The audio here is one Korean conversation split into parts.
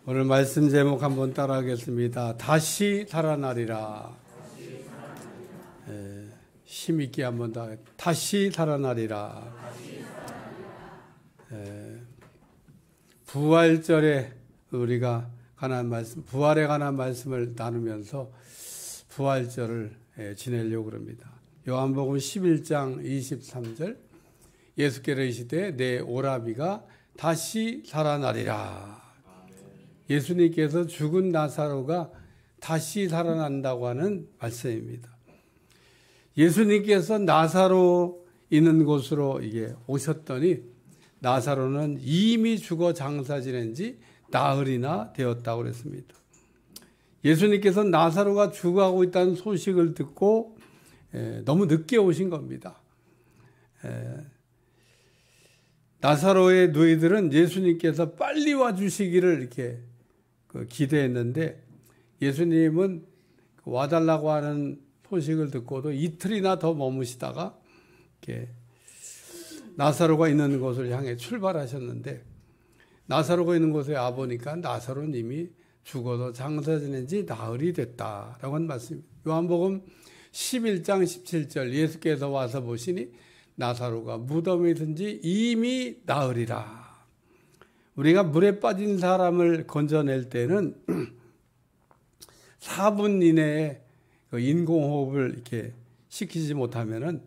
오늘 말씀 제목 한번 따라하겠습니다. 다시 살아나리라. 힘있게 한번 더. 다시 살아나리라. 부활절에 우리가 관한 말씀, 부활에 관한 말씀을 나누면서 부활절을 지내려고 합니다. 요한복음 11장 23절, 예수께서 이르시되 내 오라비가 다시 살아나리라. 예수님께서 죽은 나사로가 다시 살아난다고 하는 말씀입니다. 예수님께서 나사로 있는 곳으로 오셨더니 나사로는 이미 죽어 장사 지낸 지 나흘이나 되었다고 그랬습니다. 예수님께서 나사로가 죽어가고 있다는 소식을 듣고 너무 늦게 오신 겁니다. 나사로의 누이들은 예수님께서 빨리 와주시기를 이렇게 기대했는데 예수님은 와달라고 하는 소식을 듣고도 이틀이나 더 머무시다가 이렇게 나사로가 있는 곳을 향해 출발하셨는데 나사로가 있는 곳에 와보니까 나사로는 이미 죽어도 장사 지낸 지 나흘이 됐다라고 하는 말씀입니다. 요한복음 11장 17절 예수께서 와서 보시니 나사로가 무덤에 있은 지 이미 나흘이라. 우리가 물에 빠진 사람을 건져낼 때는 4분 이내에 인공호흡을 이렇게 시키지 못하면은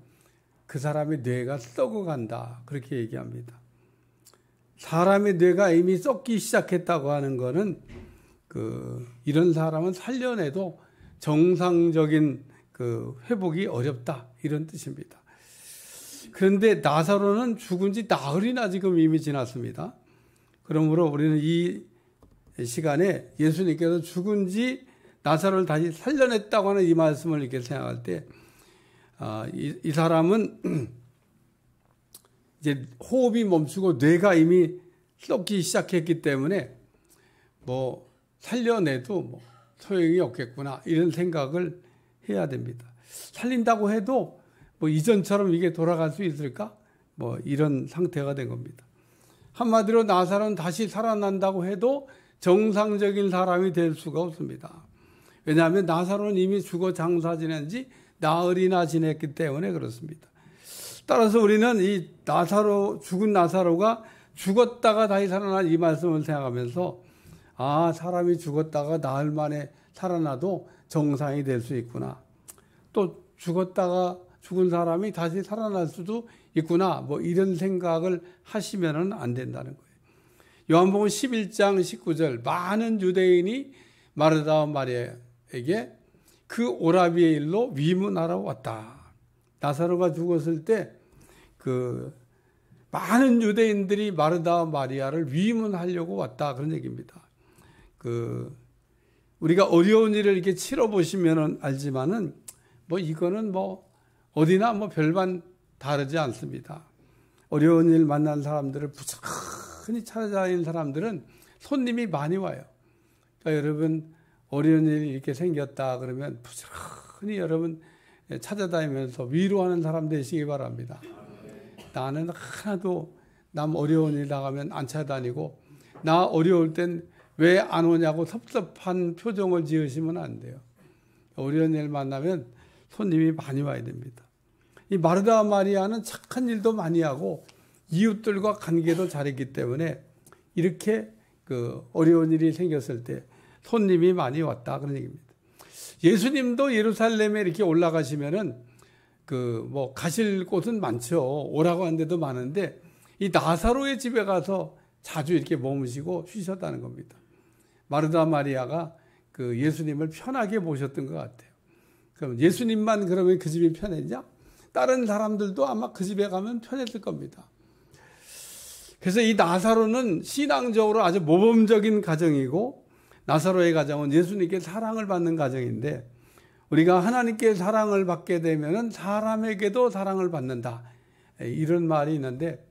그 사람의 뇌가 썩어간다. 그렇게 얘기합니다. 사람의 뇌가 이미 썩기 시작했다고 하는 거는 이런 사람은 살려내도 정상적인 회복이 어렵다. 이런 뜻입니다. 그런데 나사로는 죽은 지 나흘이나 지금 이미 지났습니다. 그러므로 우리는 이 시간에 예수님께서 죽은 지 나사로를 다시 살려냈다고 하는 이 말씀을 이렇게 생각할 때, 이 사람은 이제 호흡이 멈추고 뇌가 이미 썩기 시작했기 때문에 살려내도 소용이 없겠구나 이런 생각을 해야 됩니다. 살린다고 해도 이전처럼 이게 돌아갈 수 있을까? 이런 상태가 된 겁니다. 한마디로 나사로는 다시 살아난다고 해도 정상적인 사람이 될 수가 없습니다. 왜냐하면 나사로는 이미 죽어 장사 지낸 지 나흘이나 지냈기 때문에 그렇습니다. 따라서 우리는 이 죽은 나사로가 죽었다가 다시 살아난 이 말씀을 생각하면서 사람이 죽었다가 나흘 만에 살아나도 정상이 될 수 있구나. 또 죽은 사람이 다시 살아날 수도 있구나. 이런 생각을 하시면은 안 된다는 거예요. 요한복음 11장 19절 많은 유대인이 마르다와 마리아에게 그 오라비의 일로 위문하러 왔다. 나사로가 죽었을 때 많은 유대인들이 마르다와 마리아를 위문하려고 왔다. 그런 얘기입니다. 우리가 어려운 일을 이렇게 치러보시면 알지만은 이거는 어디나 별반 다르지 않습니다. 어려운 일 만난 사람들을 부지런히 찾아다니는 사람들은 손님이 많이 와요. 그러니까 여러분 어려운 일이 이렇게 생겼다 그러면 부지런히 여러분 찾아다니면서 위로하는 사람 되시기 바랍니다. 나는 하나도 남 어려운 일 나가면 안 찾아다니고 나 어려울 땐 왜 안 오냐고 섭섭한 표정을 지으시면 안 돼요. 어려운 일 만나면 손님이 많이 와야 됩니다. 이 마르다와 마리아는 착한 일도 많이 하고 이웃들과 관계도 잘했기 때문에 이렇게 어려운 일이 생겼을 때 손님이 많이 왔다 그런 얘기입니다. 예수님도 예루살렘에 이렇게 올라가시면은 가실 곳은 많죠. 오라고 하는 데도 많은데 이 나사로의 집에 가서 자주 이렇게 머무시고 쉬셨다는 겁니다. 마르다 마리아가 예수님을 편하게 모셨던 것 같아요. 그럼 예수님만 그러면 그 집이 편했냐? 다른 사람들도 아마 그 집에 가면 편했을 겁니다. 그래서 이 나사로는 신앙적으로 아주 모범적인 가정이고 나사로의 가정은 예수님께 사랑을 받는 가정인데 우리가 하나님께 사랑을 받게 되면 사람에게도 사랑을 받는다. 이런 말이 있는데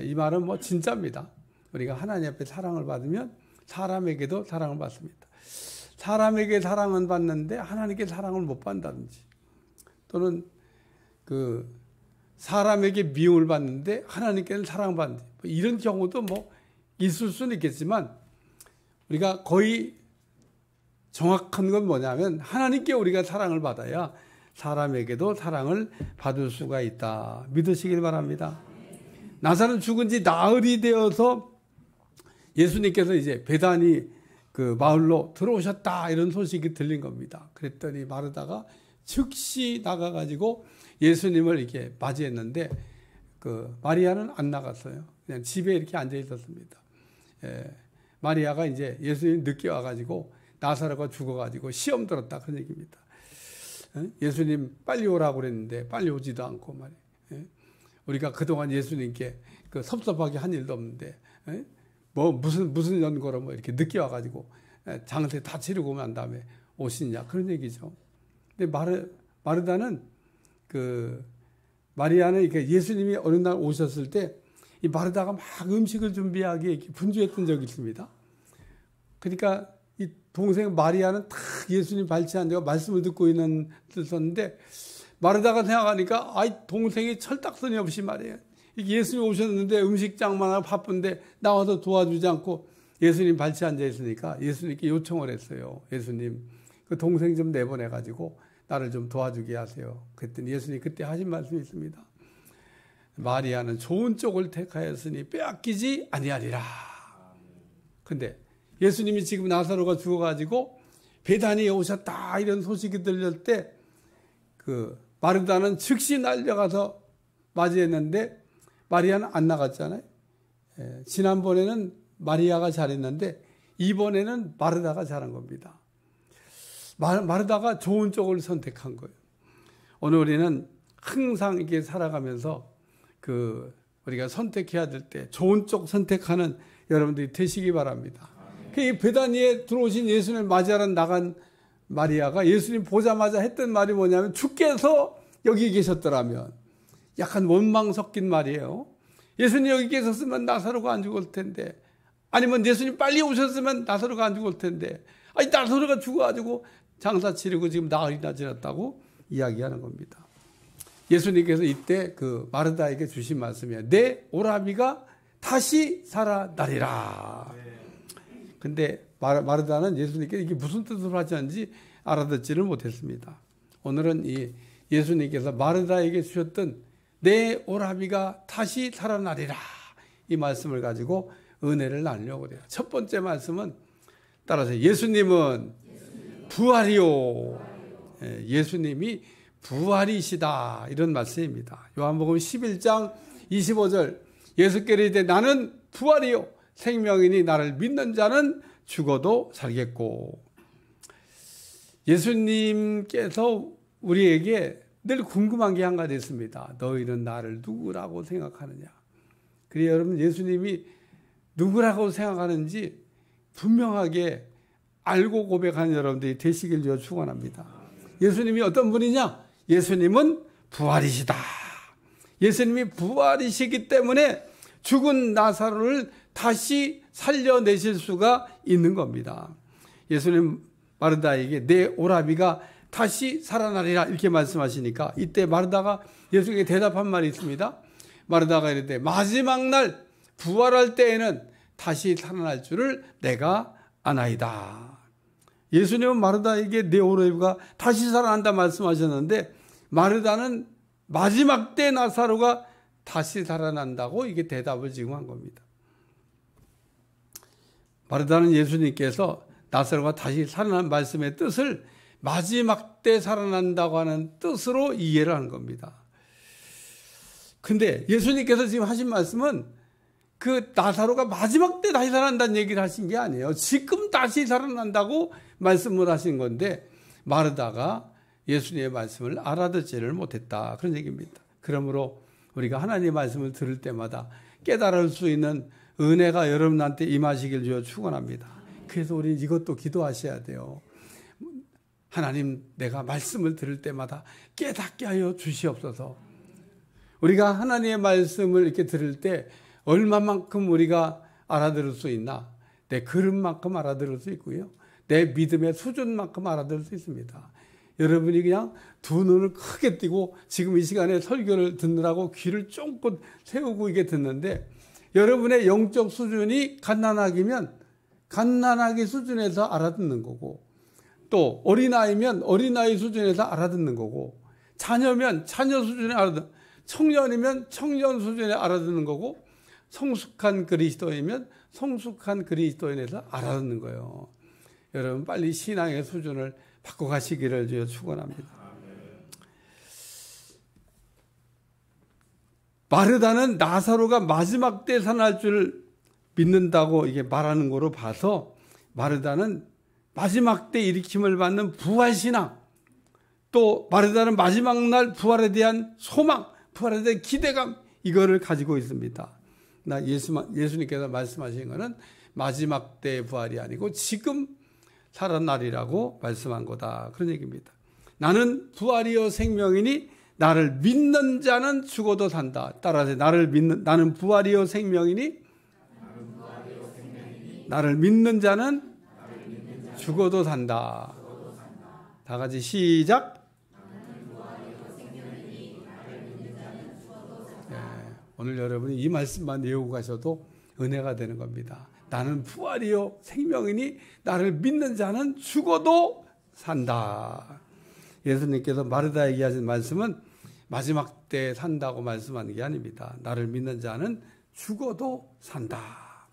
이 말은 진짜입니다. 우리가 하나님 앞에 사랑을 받으면 사람에게도 사랑을 받습니다. 사람에게 사랑은 받는데 하나님께 사랑을 못 받는다든지 또는 사람에게 미움을 받는데 하나님께는 사랑받는다. 이런 경우도 있을 수는 있겠지만 우리가 거의 정확한 건 뭐냐면 하나님께 우리가 사랑을 받아야 사람에게도 사랑을 받을 수가 있다. 믿으시길 바랍니다. 나사로는 죽은 지 나흘이 되어서 예수님께서 이제 베다니 그 마을로 들어오셨다 이런 소식이 들린 겁니다. 그랬더니 마르다가 즉시 나가가지고 예수님을 이렇게 맞이했는데 그 마리아는 안 나갔어요. 그냥 집에 이렇게 앉아 있었습니다. 마리아가 이제 예수님 늦게 와가지고 나사로가 죽어가지고 시험 들었다 그런 얘기입니다. 예수님 빨리 오라고 그랬는데 빨리 오지도 않고 말이에요. 우리가 그동안 예수님께 그 섭섭하게 한 일도 없는데 뭐 무슨 연고로 뭐 이렇게 늦게 와가지고 장세 다 치르고 난 다음에 오시냐 그런 얘기죠. 근데 마르다는 그 마리아는 이렇게 예수님이 어느 날 오셨을 때 이 마르다가 막 음식을 준비하기 이렇게 분주했던 적이 있습니다. 그러니까 이 동생 마리아는 딱 예수님 발치한 데가 말씀을 듣고 있었는데 마르다가 생각하니까 동생이 철딱서니 없이 말이에요. 예수님 오셨는데 음식장만 하고 바쁜데 나와서 도와주지 않고 예수님 발치 앉아 있으니까 예수님께 요청을 했어요. 예수님 그 동생 좀 내보내가지고 나를 좀 도와주게 하세요. 그랬더니 예수님 그때 하신 말씀이 있습니다. 마리아는 좋은 쪽을 택하였으니 빼앗기지 아니하리라. 근데 예수님이 지금 나사로가 죽어가지고 베다니에 오셨다 이런 소식이 들릴 때 그 마르다는 즉시 날려가서 맞이했는데 마리아는 안 나갔잖아요. 지난번에는 마리아가 잘했는데 이번에는 마르다가 잘한 겁니다. 마르다가 좋은 쪽을 선택한 거예요. 오늘 우리는 항상 이렇게 살아가면서 그 우리가 선택해야 될 때 좋은 쪽 선택하는 여러분들이 되시기 바랍니다. 그 베다니에 들어오신 예수님을 맞이하러 나간 마리아가 예수님 보자마자 했던 말이 뭐냐면 주께서 여기 계셨더라면 약간 원망 섞인 말이에요. 예수님 여기 계셨으면 나사로가 안 죽을 텐데 아니면 예수님 빨리 오셨으면 나사로가 안 죽을 텐데 나사로가 죽어가지고 장사 치르고 지금 나흘이나 지났다고 이야기하는 겁니다. 예수님께서 이때 그 마르다에게 주신 말씀이에요. 내 오라비가 다시 살아나리라. 근데 마르다는 예수님께 이게 무슨 뜻으로 하셨는지 알아듣지를 못했습니다. 오늘은 이 예수님께서 마르다에게 주셨던 내 오라비가 다시 살아나리라 이 말씀을 가지고 은혜를 나누려고 그래요. 첫 번째 말씀은 따라서 예수님은 부활이요. 예수님이 부활이시다 이런 말씀입니다. 요한복음 11장 25절 예수께서 이르되 나는 부활이요 생명이니 나를 믿는 자는 죽어도 살겠고. 예수님께서 우리에게 늘 궁금한 게 한 가지 있습니다. 너희는 나를 누구라고 생각하느냐. 그래서 여러분 예수님이 누구라고 생각하는지 분명하게 알고 고백하는 여러분들이 되시길 위해 축원합니다. 예수님이 어떤 분이냐? 예수님은 부활이시다. 예수님이 부활이시기 때문에 죽은 나사로를 다시 살려내실 수가 있는 겁니다. 예수님 마르다에게 내 오라비가 다시 살아나리라 이렇게 말씀하시니까 이때 마르다가 예수님께 대답한 말이 있습니다. 마르다가 이르되 마지막 날 부활할 때에는 다시 살아날 줄을 내가 아나이다. 예수님은 마르다에게 내 오라비가 다시 살아난다 말씀하셨는데 마르다는 마지막 때 나사로가 다시 살아난다고 이게 대답을 지금 한 겁니다. 마르다는 예수님께서 나사로가 다시 살아난 말씀의 뜻을 마지막 때 살아난다고 하는 뜻으로 이해를 하는 겁니다. 근데 예수님께서 지금 하신 말씀은 그 나사로가 마지막 때 다시 살아난다는 얘기를 하신 게 아니에요. 지금 다시 살아난다고 말씀을 하신 건데 마르다가 예수님의 말씀을 알아듣지를 못했다. 그런 얘기입니다. 그러므로 우리가 하나님의 말씀을 들을 때마다 깨달을 수 있는 은혜가 여러분한테 임하시길 주여 축원합니다. 그래서 우리 이것도 기도하셔야 돼요. 하나님 내가 말씀을 들을 때마다 깨닫게 하여 주시옵소서. 우리가 하나님의 말씀을 이렇게 들을 때 얼마만큼 우리가 알아들을 수 있나? 내 그릇만큼 알아들을 수 있고요. 내 믿음의 수준만큼 알아들을 수 있습니다. 여러분이 그냥 두 눈을 크게 띄고 지금 이 시간에 설교를 듣느라고 귀를 쫑긋 세우고 이게 듣는데 여러분의 영적 수준이 갓난아기면 갓난아기 수준에서 알아듣는 거고, 또 어린아이면 어린아이 수준에서 알아듣는 거고, 자녀면 자녀 수준에 알아듣는, 청년이면 청년 수준에 알아듣는 거고, 성숙한 그리스도인이면 성숙한 그리스도인에서 알아듣는 거예요. 여러분 빨리 신앙의 수준을 바꿔가시기를 주여 축원합니다. 마르다는 나사로가 마지막 때 살아날 줄 믿는다고 이게 말하는 거로 봐서 마르다는 마지막 때 일으킴을 받는 부활신앙, 또 마르다는 마지막 날 부활에 대한 소망, 부활에 대한 기대감, 이거를 가지고 있습니다. 예수님께서 말씀하신 것은 마지막 때의 부활이 아니고 지금 살아날이라고 말씀한 거다, 그런 얘기입니다. 나는 부활이요 생명이니 나를 믿는 자는 죽어도 산다. 따라서 나는 부활이요 생명이니 나를 믿는 자는 죽어도 산다. 다 같이 시작. 오늘 여러분이 이 말씀만 외우고 가셔도 은혜가 되는 겁니다. 나는 부활이요 생명이니 나를 믿는 자는 죽어도 산다. 예수님께서 마르다에게 하신 말씀은 마지막 때 산다고 말씀하는 게 아닙니다. 나를 믿는 자는 죽어도 산다.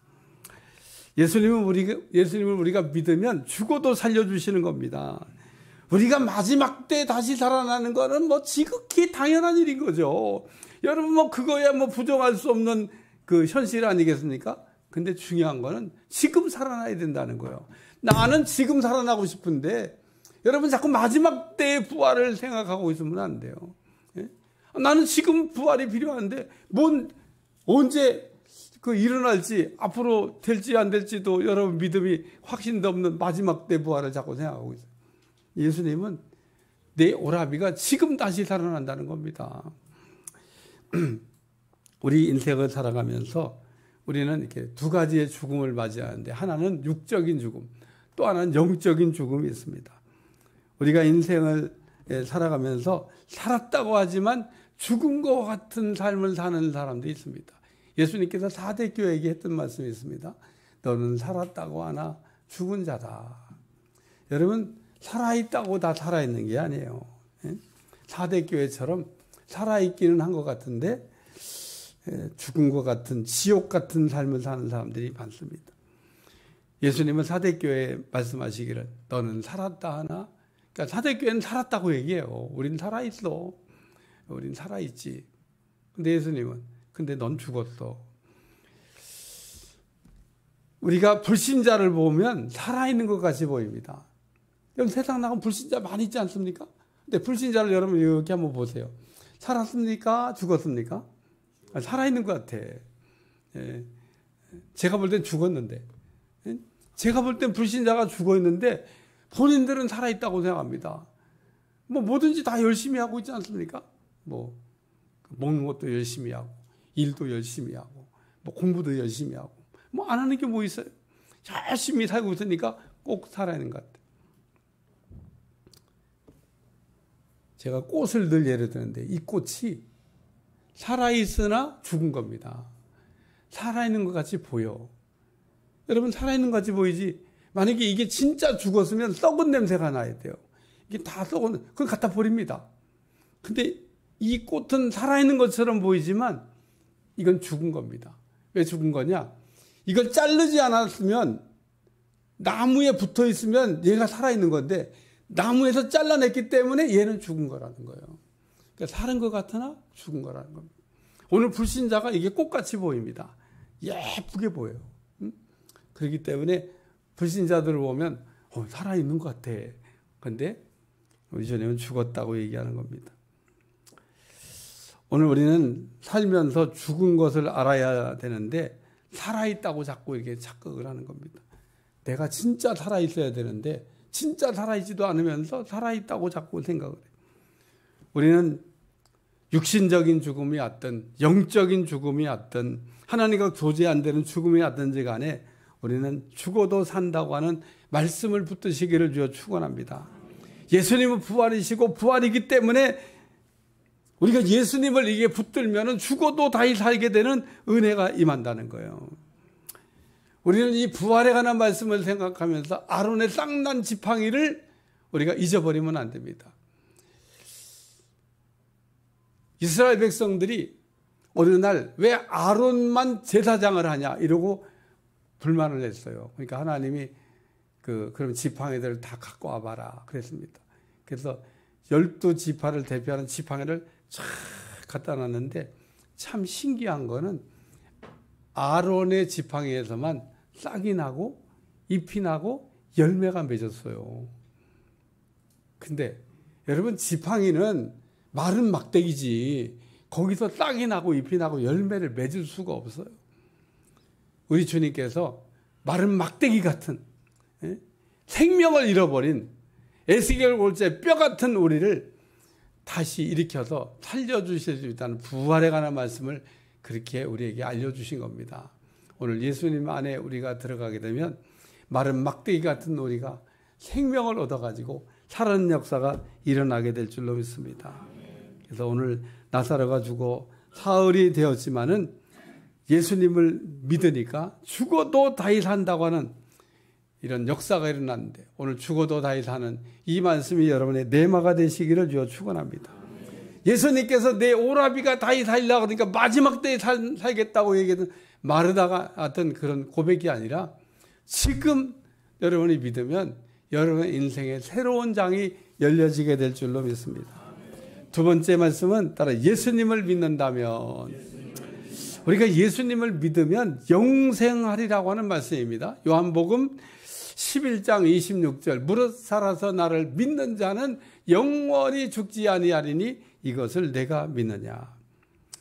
예수님을 우리가 믿으면 죽어도 살려주시는 겁니다. 우리가 마지막 때 다시 살아나는 거는 뭐 지극히 당연한 일인 거죠. 여러분 뭐 그거야 뭐 부정할 수 없는 그 현실 아니겠습니까? 근데 중요한 거는 지금 살아나야 된다는 거예요. 나는 지금 살아나고 싶은데 여러분 자꾸 마지막 때의 부활을 생각하고 있으면 안 돼요. 예? 나는 지금 부활이 필요한데 언제 그 일어날지 앞으로 될지 안 될지도 여러분 믿음이 확신도 없는 마지막 때 부활을 자꾸 생각하고 있어요. 예수님은 내 오라비가 지금 다시 살아난다는 겁니다. 우리 인생을 살아가면서 우리는 이렇게 두 가지의 죽음을 맞이하는데 하나는 육적인 죽음, 또 하나는 영적인 죽음이 있습니다. 우리가 인생을 살아가면서 살았다고 하지만 죽은 것 같은 삶을 사는 사람도 있습니다. 예수님께서 사대교회에게 했던 말씀이 있습니다. 너는 살았다고 하나 죽은 자다. 여러분 살아있다고 다 살아있는 게 아니에요. 사대교회처럼 살아있기는 한 것 같은데 죽은 것 같은 지옥 같은 삶을 사는 사람들이 많습니다. 예수님은 사대교회에 말씀하시기를 너는 살았다 하나, 그러니까 사대교회는 살았다고 얘기해요. 우린 살아있어. 우린 살아있지. 근데 예수님은 근데 넌 죽었어. 우리가 불신자를 보면 살아있는 것 같이 보입니다. 여러분 세상 나가면 불신자 많이 있지 않습니까? 근데 불신자를 여러분 이렇게 한번 보세요. 살았습니까? 죽었습니까? 살아있는 것 같아. 예. 제가 볼 땐 죽었는데. 예? 제가 볼 땐 불신자가 죽어있는데 본인들은 살아있다고 생각합니다. 뭐 뭐든지 다 열심히 하고 있지 않습니까? 뭐 먹는 것도 열심히 하고 일도 열심히 하고 뭐 공부도 열심히 하고 뭐 안 하는 게 뭐 있어요? 열심히 살고 있으니까 꼭 살아있는 것 같아요. 제가 꽃을 늘 예를 드는데 이 꽃이 살아있으나 죽은 겁니다. 살아있는 것 같이 보여. 여러분 살아있는 것 같이 보이지 만약에 이게 진짜 죽었으면 썩은 냄새가 나야 돼요. 이게 다 썩은, 그걸 갖다 버립니다. 근데 이 꽃은 살아있는 것처럼 보이지만 이건 죽은 겁니다. 왜 죽은 거냐? 이걸 자르지 않았으면 나무에 붙어 있으면 얘가 살아있는 건데 나무에서 잘라냈기 때문에 얘는 죽은 거라는 거예요. 그러니까 살은 것 같으나 죽은 거라는 겁니다. 오늘 불신자가 이게 꽃같이 보입니다. 예쁘게 보여요. 그렇기 때문에 불신자들을 보면 살아있는 것 같아. 그런데 우리 주님은 죽었다고 얘기하는 겁니다. 오늘 우리는 살면서 죽은 것을 알아야 되는데 살아있다고 자꾸 이렇게 착각을 하는 겁니다. 내가 진짜 살아있어야 되는데 진짜 살아있지도 않으면서 살아있다고 자꾸 생각을 해요. 우리는 육신적인 죽음이 왔든 영적인 죽음이 왔든 하나님과 교제 안 되는 죽음이 왔든지 간에 우리는 죽어도 산다고 하는 말씀을 붙드시기를 주여 축원합니다. 예수님은 부활이시고 부활이기 때문에 우리가 예수님을 이게 붙들면 죽어도 다시 살게 되는 은혜가 임한다는 거예요. 우리는 이 부활에 관한 말씀을 생각하면서 아론의 쌍난 지팡이를 우리가 잊어버리면 안 됩니다. 이스라엘 백성들이 어느 날 왜 아론만 제사장을 하냐 이러고 불만을 했어요. 그러니까 하나님이 그럼 지팡이들을 다 갖고 와봐라 그랬습니다. 그래서 12지파를 대표하는 지팡이를 쫙 갖다 놨는데 참 신기한 거는 아론의 지팡이에서만 싹이 나고 잎이 나고 열매가 맺었어요. 근데 여러분 지팡이는 마른 막대기지 거기서 싹이 나고 잎이 나고 열매를 맺을 수가 없어요. 우리 주님께서 마른 막대기 같은 생명을 잃어버린 에스겔 골짜기 뼈 같은 우리를 다시 일으켜서 살려주실 수 있다는 부활에 관한 말씀을 그렇게 우리에게 알려주신 겁니다. 오늘 예수님 안에 우리가 들어가게 되면 마른 막대기 같은 우리가 생명을 얻어가지고 살아있는 역사가 일어나게 될 줄로 믿습니다. 그래서 오늘 나사로가 죽어 사흘이 되었지만은 예수님을 믿으니까 죽어도 다시 산다고 하는 이런 역사가 일어났는데 오늘 죽어도 다시 사는 이 말씀이 여러분의 내마가 되시기를 주여 축원합니다. 예수님께서 내 오라비가 다시 살려고 하니까 마지막 때에 살겠다고 얘기했던 마르다가 어떤 그런 고백이 아니라 지금 여러분이 믿으면 여러분의 인생에 새로운 장이 열려지게 될 줄로 믿습니다. 두 번째 말씀은 따라 예수님을 믿는다면 우리가 예수님을 믿으면 영생하리라고 하는 말씀입니다. 요한복음 11장 26절 무릇 살아서 나를 믿는 자는 영원히 죽지 아니하리니 이것을 내가 믿느냐.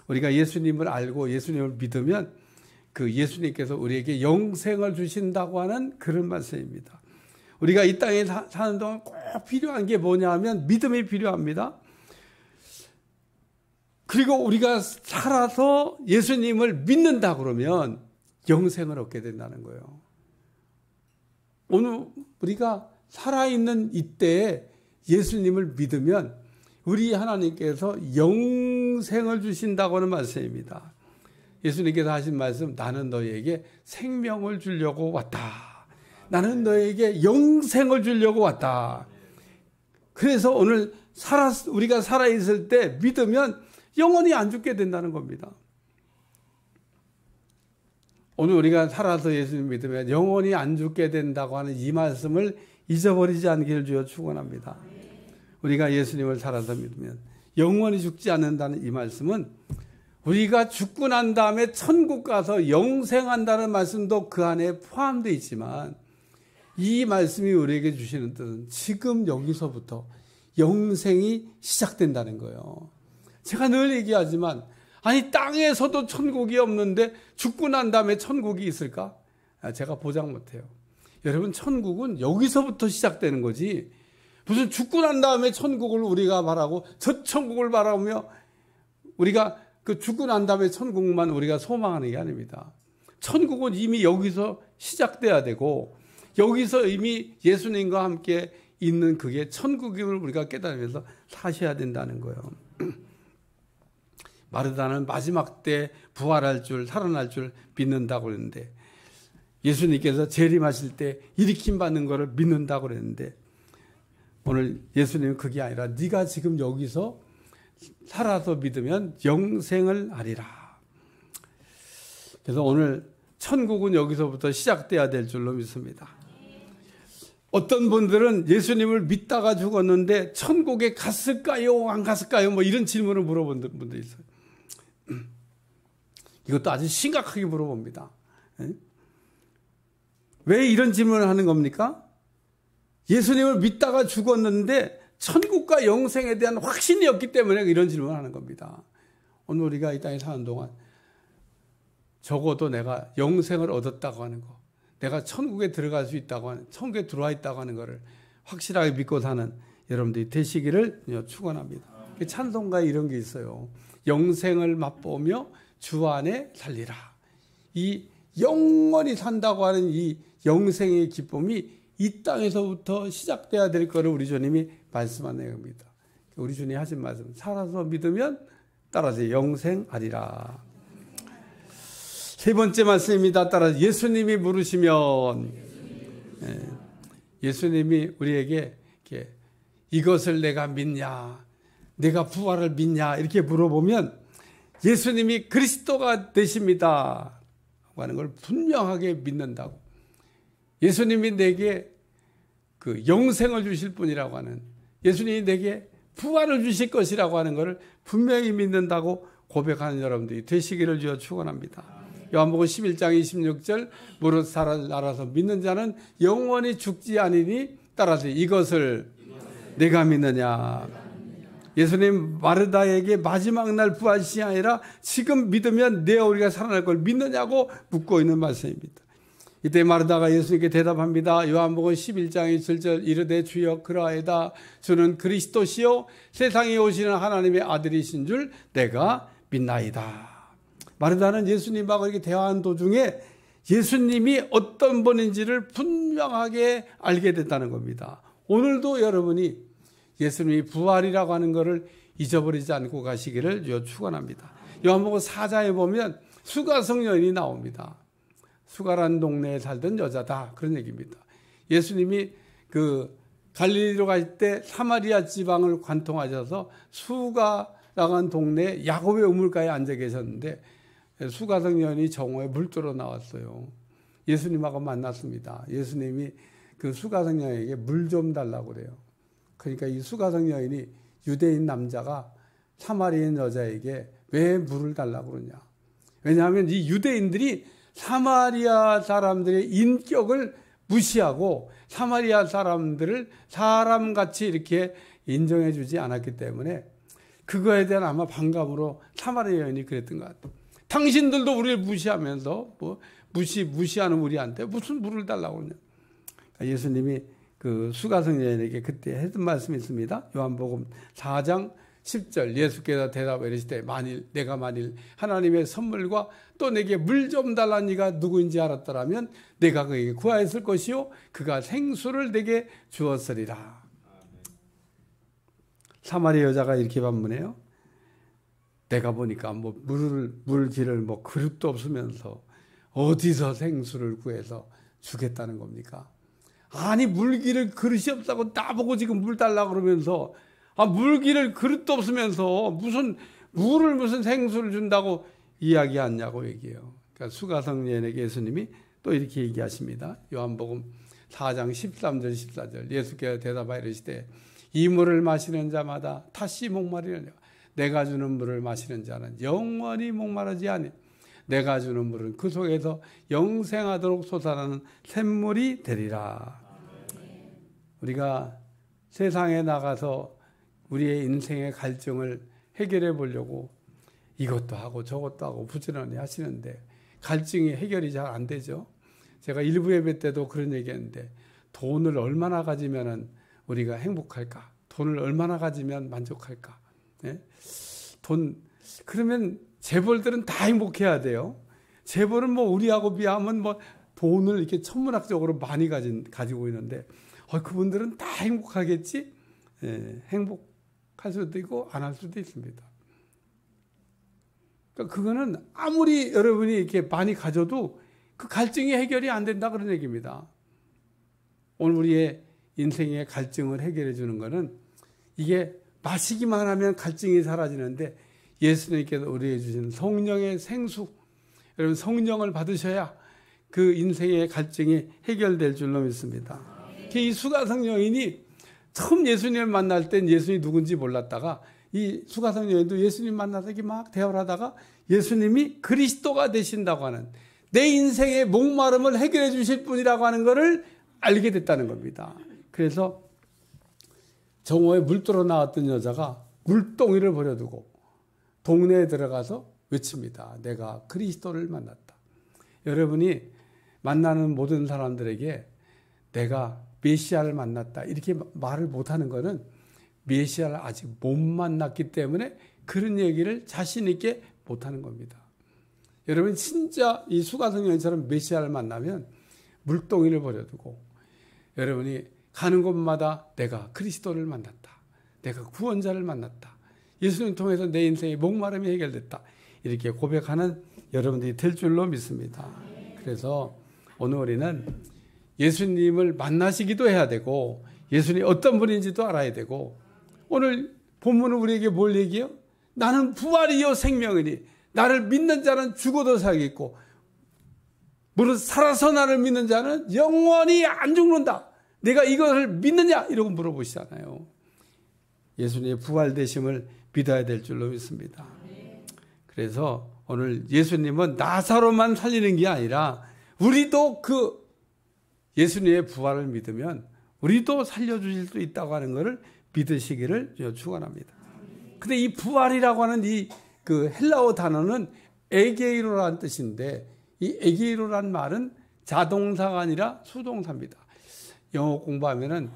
우리가 예수님을 알고 예수님을 믿으면 그 예수님께서 우리에게 영생을 주신다고 하는 그런 말씀입니다. 우리가 이 땅에 사는 동안 꼭 필요한 게 뭐냐 하면 믿음이 필요합니다. 그리고 우리가 살아서 예수님을 믿는다 그러면 영생을 얻게 된다는 거예요. 오늘 우리가 살아있는 이때에 예수님을 믿으면 우리 하나님께서 영생을 주신다고 하는 말씀입니다. 예수님께서 하신 말씀 나는 너희에게 생명을 주려고 왔다. 나는 너희에게 영생을 주려고 왔다. 그래서 오늘 우리가 살아있을 때 믿으면 영원히 안 죽게 된다는 겁니다. 오늘 우리가 살아서 예수님 믿으면 영원히 안 죽게 된다고 하는 이 말씀을 잊어버리지 않기를 주여 축원합니다. 우리가 예수님을 살아서 믿으면 영원히 죽지 않는다는 이 말씀은 우리가 죽고 난 다음에 천국 가서 영생한다는 말씀도 그 안에 포함되어 있지만 이 말씀이 우리에게 주시는 뜻은 지금 여기서부터 영생이 시작된다는 거예요. 제가 늘 얘기하지만 아니 땅에서도 천국이 없는데 죽고 난 다음에 천국이 있을까? 제가 보장 못해요. 여러분 천국은 여기서부터 시작되는 거지 무슨 죽고 난 다음에 천국을 우리가 바라고 저 천국을 바라보며 우리가 그 죽고 난 다음에 천국만 우리가 소망하는 게 아닙니다. 천국은 이미 여기서 시작돼야 되고 여기서 이미 예수님과 함께 있는 그게 천국임을 우리가 깨달으면서 사셔야 된다는 거예요. 마르다는 마지막 때 부활할 줄 살아날 줄 믿는다고 그랬는데 예수님께서 재림하실 때 일으킴 받는 것을 믿는다고 그랬는데 오늘 예수님은 그게 아니라 네가 지금 여기서 살아서 믿으면 영생을 하리라. 그래서 오늘 천국은 여기서부터 시작돼야 될 줄로 믿습니다. 어떤 분들은 예수님을 믿다가 죽었는데 천국에 갔을까요? 안 갔을까요? 뭐 이런 질문을 물어본 분도 있어요. 이것도 아주 심각하게 물어봅니다. 왜 이런 질문을 하는 겁니까? 예수님을 믿다가 죽었는데 천국과 영생에 대한 확신이 없기 때문에 이런 질문을 하는 겁니다. 오늘 우리가 이 땅에 사는 동안 적어도 내가 영생을 얻었다고 하는 거, 내가 천국에 들어갈 수 있다고 하는, 천국에 들어와 있다고 하는 것을 확실하게 믿고 사는 여러분들이 되시기를 축원합니다. 찬송가에 이런 게 있어요. 영생을 맛보며 주 안에 살리라. 이 영원히 산다고 하는 이 영생의 기쁨이 이 땅에서부터 시작돼야 될 거를 우리 주님이 말씀하는 겁니다. 우리 주님이 하신 말씀, 살아서 믿으면 따라서 영생하리라. 세 번째 말씀입니다. 따라서 예수님이 물으시면, 예수님이 우리에게 이렇게 이것을 내가 믿냐, 내가 부활을 믿냐 이렇게 물어보면 예수님이 그리스도가 되십니다 하는 걸 분명하게 믿는다고. 예수님이 내게 그 영생을 주실 분이라고 하는, 예수님이 내게 부활을 주실 것이라고 하는 것을 분명히 믿는다고 고백하는 여러분들이 되시기를 주여 축원합니다. 요한복음 11장 26절 무릇 알아서 믿는 자는 영원히 죽지 아니니 따라서 이것을 내가 믿느냐. 예수님 마르다에게 마지막 날 부활이 아니라 지금 믿으면 내가 우리가 살아날 걸 믿느냐고 묻고 있는 말씀입니다. 이때 마르다가 예수님께 대답합니다. 요한복음 11장 1절 이르되 주여 그러하이다. 주는 그리스도시요 세상에 오시는 하나님의 아들이신 줄 내가 믿나이다. 마르다는 예수님하고 이렇게 대화하는 도중에 예수님이 어떤 분인지를 분명하게 알게 됐다는 겁니다. 오늘도 여러분이 예수님이 부활이라고 하는 것을 잊어버리지 않고 가시기를 축원합니다. 요한복음 4장에 보면 수가성 여인이 나옵니다. 수가라는 동네에 살던 여자다 그런 얘기입니다. 예수님이 그 갈릴리로 갈 때 사마리아 지방을 관통하셔서 수가라고 하는 동네 야곱의 우물가에 앉아 계셨는데 수가성 여인이 정오에 물들어 나왔어요. 예수님하고 만났습니다. 예수님이 그 수가성 여인에게 물 좀 달라고 그래요. 그러니까 이 수가성 여인이 유대인 남자가 사마리아인 여자에게 왜 물을 달라고 그러냐. 왜냐하면 이 유대인들이 사마리아 사람들의 인격을 무시하고 사마리아 사람들을 사람같이 이렇게 인정해 주지 않았기 때문에 그거에 대한 아마 반감으로 사마리아 여인이 그랬던 것 같아요. 당신들도 우리를 무시하면서 무시하는 우리한테 무슨 물을 달라고 그러냐. 예수님이 그 수가성 여인에게 그때 했던 말씀이 있습니다. 요한복음 4장 10절 예수께서 대답해 이르시되 내가 만일 하나님의 선물과 또 내게 물 좀 달라 네가 누구인지 알았더라면 내가 그에게 구하였을 것이요 그가 생수를 내게 주었으리라. 사마리아 여자가 이렇게 반문해요. 내가 보니까 물기를 그릇도 없으면서 어디서 생수를 구해서 주겠다는 겁니까? 아니 물기를 그릇이 없다고 나보고 지금 물 달라고 그러면서 물기를 그릇도 없으면서 무슨 생수를 준다고 이야기하냐고 얘기해요. 그러니까 수가성 여인에게 예수님이 또 이렇게 얘기하십니다. 요한복음 4장 13절 14절 예수께서 대답하여 이르시되 이 물을 마시는 자마다 다시 목마르리라. 내가 주는 물을 마시는 자는 영원히 목마르지 아니 내가 주는 물은 그 속에서 영생하도록 솟아나는 샘물이 되리라. 우리가 세상에 나가서 우리의 인생의 갈증을 해결해 보려고 이것도 하고 저것도 하고 부지런히 하시는데 갈증이 해결이 잘 안 되죠. 제가 일부 예배 때도 그런 얘기했는데 돈을 얼마나 가지면 우리가 행복할까? 돈을 얼마나 가지면 만족할까? 네? 그러면 재벌들은 다 행복해야 돼요. 재벌은 우리하고 비하면 돈을 이렇게 천문학적으로 많이 가지고 있는데 그분들은 다 행복하겠지? 예, 행복할 수도 있고 안 할 수도 있습니다. 그러니까 그거는 아무리 여러분이 이렇게 많이 가져도 그 갈증이 해결이 안 된다 그런 얘기입니다. 오늘 우리의 인생의 갈증을 해결해 주는 거는 이게 마시기만 하면 갈증이 사라지는데 예수님께서 우리에게 주신 성령의 생수, 여러분 성령을 받으셔야 그 인생의 갈증이 해결될 줄로 믿습니다. 이 수가성 여인이 처음 예수님을 만날 땐 예수님이 누군지 몰랐다가 이 수가성 여인도 예수님 만나서 이렇게 막 대화를 하다가 예수님이 그리스도가 되신다고 하는 내 인생의 목마름을 해결해 주실 분이라고 하는 것을 알게 됐다는 겁니다. 그래서 정오에 물들어 나왔던 여자가 물동이를 버려두고 동네에 들어가서 외칩니다. 내가 그리스도를 만났다. 여러분이 만나는 모든 사람들에게 내가 메시아를 만났다 이렇게 말을 못하는 것은 메시아를 아직 못 만났기 때문에 그런 얘기를 자신 있게 못하는 겁니다. 여러분 진짜 이 수가성 여인처럼 메시아를 만나면 물동이를 버려두고 여러분이 가는 곳마다 내가 그리스도를 만났다. 내가 구원자를 만났다. 예수님 통해서 내 인생의 목마름이 해결됐다. 이렇게 고백하는 여러분들이 될 줄로 믿습니다. 그래서 오늘 우리는 예수님을 만나시기도 해야 되고 예수님이 어떤 분인지도 알아야 되고 오늘 본문은 우리에게 뭘 얘기해요? 나는 부활이요 생명이니 나를 믿는 자는 죽어도 살겠고 무릇 살아서 나를 믿는 자는 영원히 안 죽는다. 내가 이것을 믿느냐? 이러고 물어보시잖아요. 예수님의 부활되심을 믿어야 될 줄로 믿습니다. 그래서 오늘 예수님은 나사로만 살리는 게 아니라 우리도 그 예수님의 부활을 믿으면 우리도 살려주실 수 있다고 하는 것을 믿으시기를 축원합니다. 근데 이 부활이라고 하는 이 그 헬라어 단어는 에게이로라는 뜻인데 이 에게이로라는 말은 자동사가 아니라 수동사입니다. 영어 공부하면은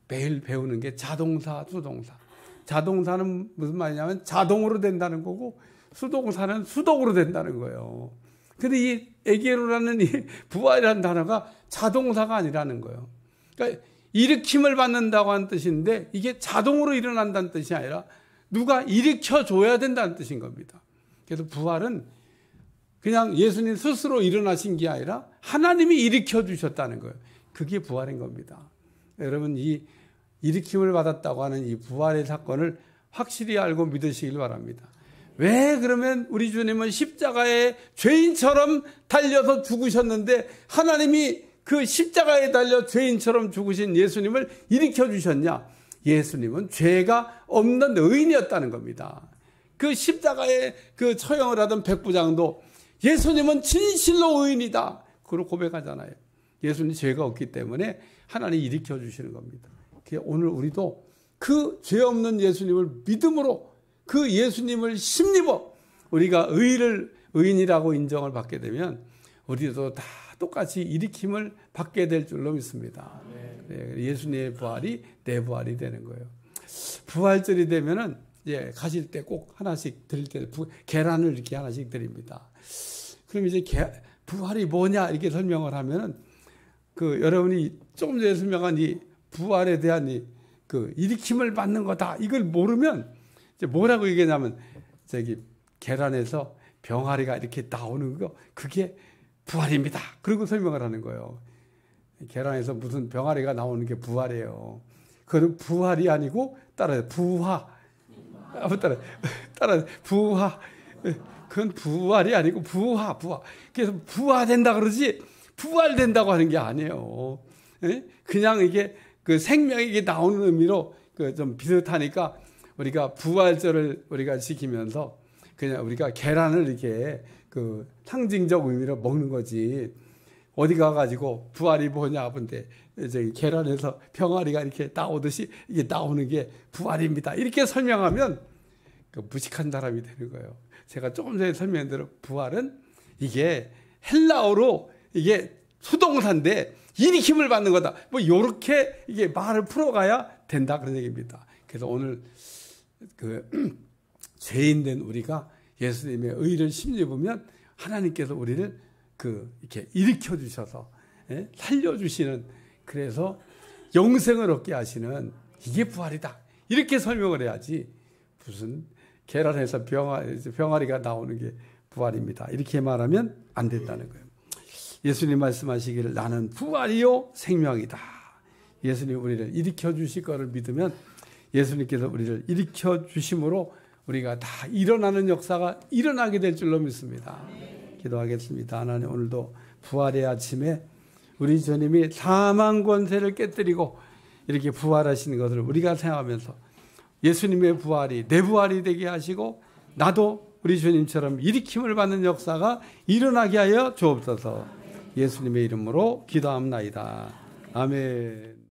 매일 배우는 게 자동사, 수동사. 자동사는 무슨 말이냐면 자동으로 된다는 거고 수동사는 수동으로 된다는 거예요. 근데 이 에게로라는 이 부활이라는 단어가 자동사가 아니라는 거예요. 그러니까 일으킴을 받는다고 하는 뜻인데 이게 자동으로 일어난다는 뜻이 아니라 누가 일으켜줘야 된다는 뜻인 겁니다. 그래서 부활은 그냥 예수님 스스로 일어나신 게 아니라 하나님이 일으켜주셨다는 거예요. 그게 부활인 겁니다. 여러분 이 일으킴을 받았다고 하는 이 부활의 사건을 확실히 알고 믿으시길 바랍니다. 왜 그러면 우리 주님은 십자가에 죄인처럼 달려서 죽으셨는데 하나님이 그 십자가에 달려 죄인처럼 죽으신 예수님을 일으켜 주셨냐? 예수님은 죄가 없는 의인이었다는 겁니다. 그 십자가에 그 처형을 하던 백부장도 예수님은 진실로 의인이다. 그걸 고백하잖아요. 예수님 죄가 없기 때문에 하나님이 일으켜 주시는 겁니다. 오늘 우리도 그 죄 없는 예수님을 믿음으로 그 예수님을 심입어 우리가 의인이라고 인정을 받게 되면 우리도 다 똑같이 일으킴을 받게 될 줄로 믿습니다. 예수님의 부활이 내 부활이 되는 거예요. 부활절이 되면은 가실 때 꼭 하나씩 드릴 때 계란을 이렇게 하나씩 드립니다. 그럼 이제 부활이 뭐냐 이렇게 설명을 하면은 그 여러분이 조금 전에 설명한 이 부활에 대한 그 일으킴을 받는 거다 이걸 모르면 이제 뭐라고 얘기하냐면 저기 계란에서 병아리가 이렇게 나오는 거 그게 부활입니다. 그리고 설명을 하는 거예요. 계란에서 무슨 병아리가 나오는 게 부활이에요. 그건 부활이 아니고 따라요. 부화. 따라 부화. 그건 부활이 아니고 부화. 그래서 부화된다 그러지 부활된다고 하는 게 아니에요. 그냥 이게 그 생명이 나오는 의미로 그 좀 비슷하니까 우리가 부활절을 우리가 지키면서 그냥 우리가 계란을 이렇게 그 상징적 의미로 먹는 거지. 어디 가가지고 부활이 뭐냐 본데 저기 계란에서 병아리가 이렇게 나오듯이 이게 나오는 게 부활입니다. 이렇게 설명하면 그 무식한 사람이 되는 거예요. 제가 조금 전에 설명한 대로 부활은 이게 헬라어로 이게 수동사인데 일으킴을 받는 거다. 뭐 요렇게 이게 말을 풀어가야 된다 그런 얘기입니다. 그래서 오늘 그 죄인된 우리가 예수님의 의를 심입으면 하나님께서 우리를 그 이렇게 일으켜 주셔서 살려 주시는 그래서 영생을 얻게 하시는 이게 부활이다. 이렇게 설명을 해야지 무슨 계란에서 병아리가 나오는 게 부활입니다. 이렇게 말하면 안 된다는 거예요. 예수님 말씀하시기를 나는 부활이요 생명이다. 예수님 우리를 일으켜 주실 것을 믿으면 예수님께서 우리를 일으켜 주심으로 우리가 다 일어나는 역사가 일어나게 될 줄로 믿습니다. 기도하겠습니다. 하나님 오늘도 부활의 아침에 우리 주님이 사망 권세를 깨뜨리고 이렇게 부활하시는 것을 우리가 생각하면서 예수님의 부활이 내 부활이 되게 하시고 나도 우리 주님처럼 일으킴을 받는 역사가 일어나게 하여 주옵소서. 예수님의 이름으로 기도합나이다. 아멘.